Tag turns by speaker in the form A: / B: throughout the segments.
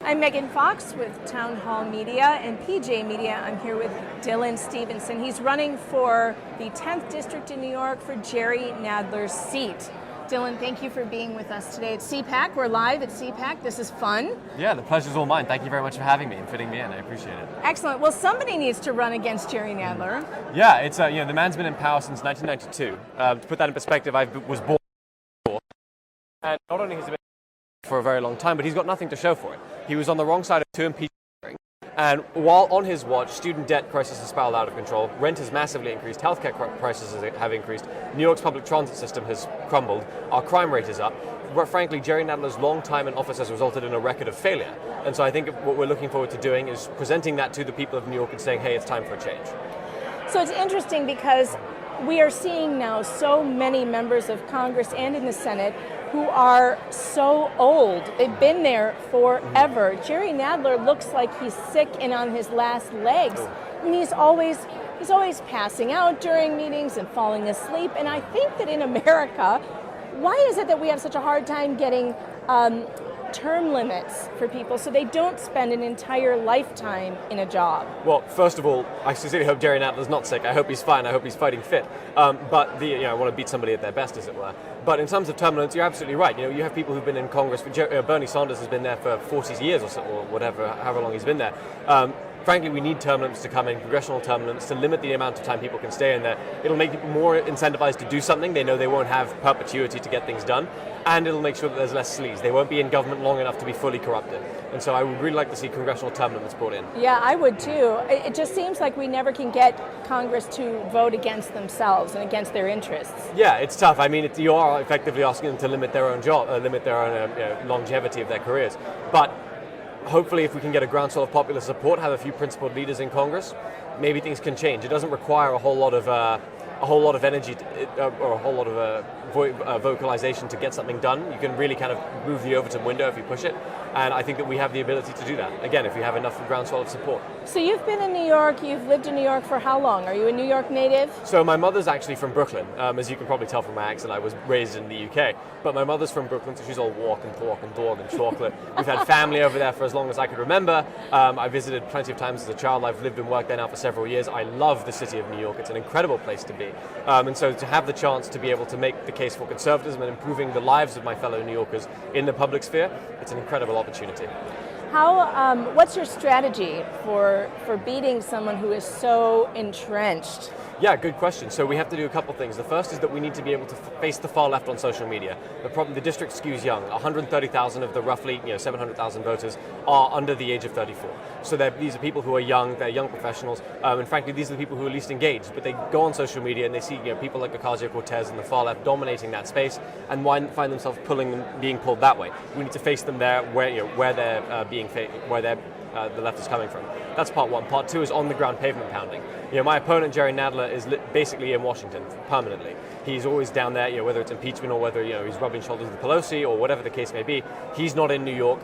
A: I'm Megan Fox with Town Hall Media and PJ Media. I'm here with Dylan Stevenson. He's running for the 10th District in New York for Jerry Nadler's seat. Dylan, thank you for being with us today at CPAC. We're live at CPAC. This is fun.
B: Yeah, the pleasure's all mine. Thank you very much for having me and fitting me in. I appreciate it.
A: Excellent. Well, somebody needs to run against Jerry Nadler.
B: Yeah, it's the man's been in power since 1992. To put that in perspective, I was born, and not only has he been for a very long time, but he's got nothing to show for it. He was on the wrong side of two impeachment hearings, and while on his watch, student debt crisis has spiraled out of control, rent has massively increased, healthcare prices have increased, New York's public transit system has crumbled, our crime rate is up. But frankly, Jerry Nadler's long time in office has resulted in a record of failure. And so I think what we're looking forward to doing is presenting that to the people of New York and saying, hey, it's time for a change.
A: So it's interesting because we are seeing now so many members of Congress and in the Senate who are so old. They've been there forever. Jerry Nadler looks like he's sick and on his last legs. I mean, he's always passing out during meetings and falling asleep. And I think that in America, why is it that we have such a hard time getting term limits for people so they don't spend an entire lifetime in a job?
B: Well, first of all, I sincerely hope Jerry Nadler's not sick. I hope he's fine. I hope he's fighting fit. But I want to beat somebody at their best, as it were. But in terms of term limits, you're absolutely right. You have people who've been in Congress. Bernie Sanders has been there for 40 years or so, or whatever, however long he's been there. Frankly, we need term limits to come in, congressional term limits, to limit the amount of time people can stay in there. It'll make people more incentivized to do something. They know they won't have perpetuity to get things done. And it'll make sure that there's less sleaze. They won't be in government long enough to be fully corrupted. And so I would really like to see congressional term limits brought in.
A: Yeah, I would too. It just seems like we never can get Congress to vote against themselves and against their interests.
B: Yeah, it's tough. I mean, you are effectively asking them to limit their own longevity of their careers. But hopefully, if we can get a groundswell of popular support, have a few principled leaders in Congress, maybe things can change. It doesn't require a whole lot of energy or a whole lot of vocalization to get something done. You can really kind of move the Overton window if you push it, and I think that we have the ability to do that, again, if we have enough groundswell of support.
A: So you've been in New York, you've lived in New York for how long? Are you a New York native?
B: So my mother's actually from Brooklyn. As you can probably tell from my accent, I was raised in the UK, but my mother's from Brooklyn, so she's all walk and talk and dog and chocolate. We've had family over there for as long as I could remember. I visited plenty of times as a child. I've lived and worked there now for several years. I love the city of New York. It's an incredible place to be. And so to have the chance to be able to make the case for conservatism and improving the lives of my fellow New Yorkers in the public sphere, it's an incredible opportunity.
A: What's your strategy for beating someone who is so entrenched?
B: Yeah, good question. So we have to do a couple things. The first is that we need to be able to face the far left on social media. The district skews young. 130,000 of the roughly 700,000 voters are under the age of 34. So these are people who are young, they're young professionals, and frankly, these are the people who are least engaged. But they go on social media and they see people like Ocasio-Cortez and the far left dominating that space, and find themselves being pulled that way. We need to face them there, where the left is coming from. That's part one. Part two is on-the-ground pavement pounding. My opponent, Jerry Nadler, is basically in Washington permanently. He's always down there, whether it's impeachment or whether he's rubbing shoulders with Pelosi or whatever the case may be. He's not in New York,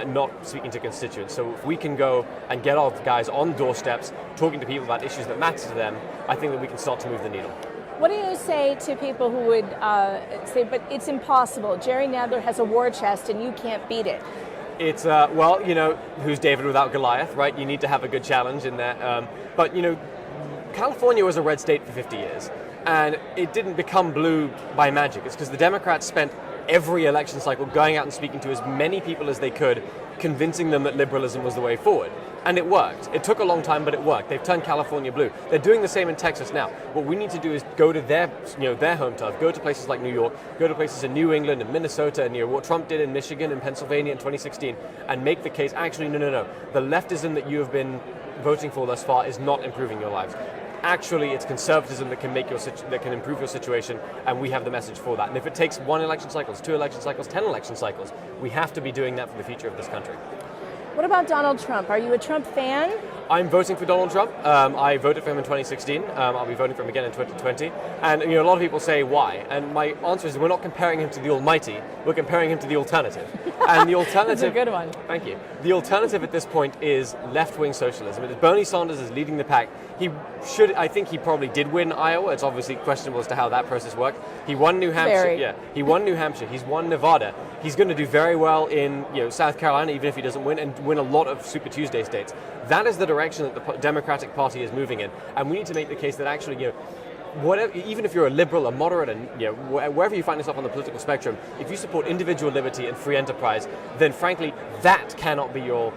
B: not speaking to constituents. So if we can go and get our guys on doorsteps, talking to people about issues that matter to them, I think that we can start to move the needle.
A: What do you say to people who would say, but it's impossible, Jerry Nadler has a war chest and you can't beat it?
B: It's, who's David without Goliath, right? You need to have a good challenge in there. But California was a red state for 50 years, and it didn't become blue by magic. It's because the Democrats spent every election cycle going out and speaking to as many people as they could, convincing them that liberalism was the way forward. And it worked. It took a long time, but it worked. They've turned California blue. They're doing the same in Texas now. What we need to do is go to their home turf, go to places like New York, go to places in New England and Minnesota, and what Trump did in Michigan and Pennsylvania in 2016, and make the case, actually, no. The leftism that you have been voting for thus far is not improving your lives. Actually, it's conservatism that can improve your situation, and we have the message for that. And if it takes 1 election cycle, 2 election cycles, 10 election cycles, we have to be doing that for the future of this country.
A: What about Donald Trump? Are you a Trump fan?
B: I'm voting for Donald Trump. I voted for him in 2016. I'll be voting for him again in 2020. And a lot of people say why. And my answer is we're not comparing him to the almighty. We're comparing him to the alternative. And the alternative.
A: That's a good one.
B: Thank you. The alternative at this point is left-wing socialism. Bernie Sanders is leading the pack. I think he probably did win Iowa. It's obviously questionable as to how that process worked. He won New Hampshire.
A: Very.
B: Yeah, he won New Hampshire. He's won Nevada. He's going to do very well in South Carolina, even if he doesn't win, and win a lot of Super Tuesday states. That is the direction that the Democratic Party is moving in, and we need to make the case that actually, whatever, even if you're a liberal, a moderate, and wherever you find yourself on the political spectrum, if you support individual liberty and free enterprise, then frankly, that cannot be your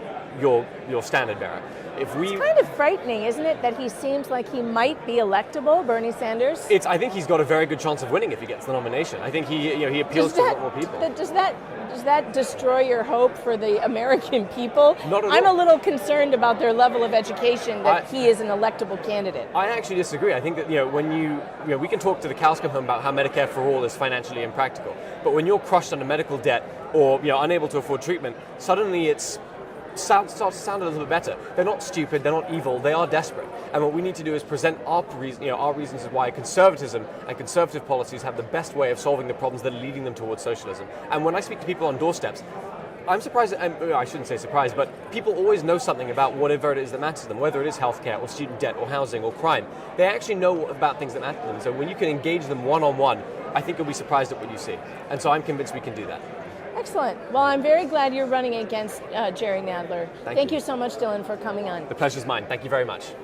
B: standard bearer.
A: It's kind of frightening, isn't it, that he seems like he might be electable, Bernie Sanders?
B: I think he's got a very good chance of winning if he gets the nomination. I think he appeals to a lot more people.
A: Does that destroy your hope for the American people?
B: Not at all.
A: I'm a little concerned about their level of education that he is an electable candidate.
B: I actually disagree. I think that when we can talk to the cows come home about how Medicare for all is financially impractical, but when you're crushed under medical debt or unable to afford treatment, suddenly it's starts to sound a little bit better. They're not stupid, they're not evil, they are desperate. And what we need to do is present our reasons as why conservatism and conservative policies have the best way of solving the problems that are leading them towards socialism. And when I speak to people on doorsteps, I'm surprised, I shouldn't say surprised, but people always know something about whatever it is that matters to them, whether it is healthcare or student debt or housing or crime. They actually know about things that matter to them. So when you can engage them one-on-one, I think you'll be surprised at what you see. And so I'm convinced we can do that.
A: Excellent. Well, I'm very glad you're running against Jerry Nadler.
B: Thank you
A: so much, Dylan, for coming on.
B: The pleasure's mine. Thank you very much.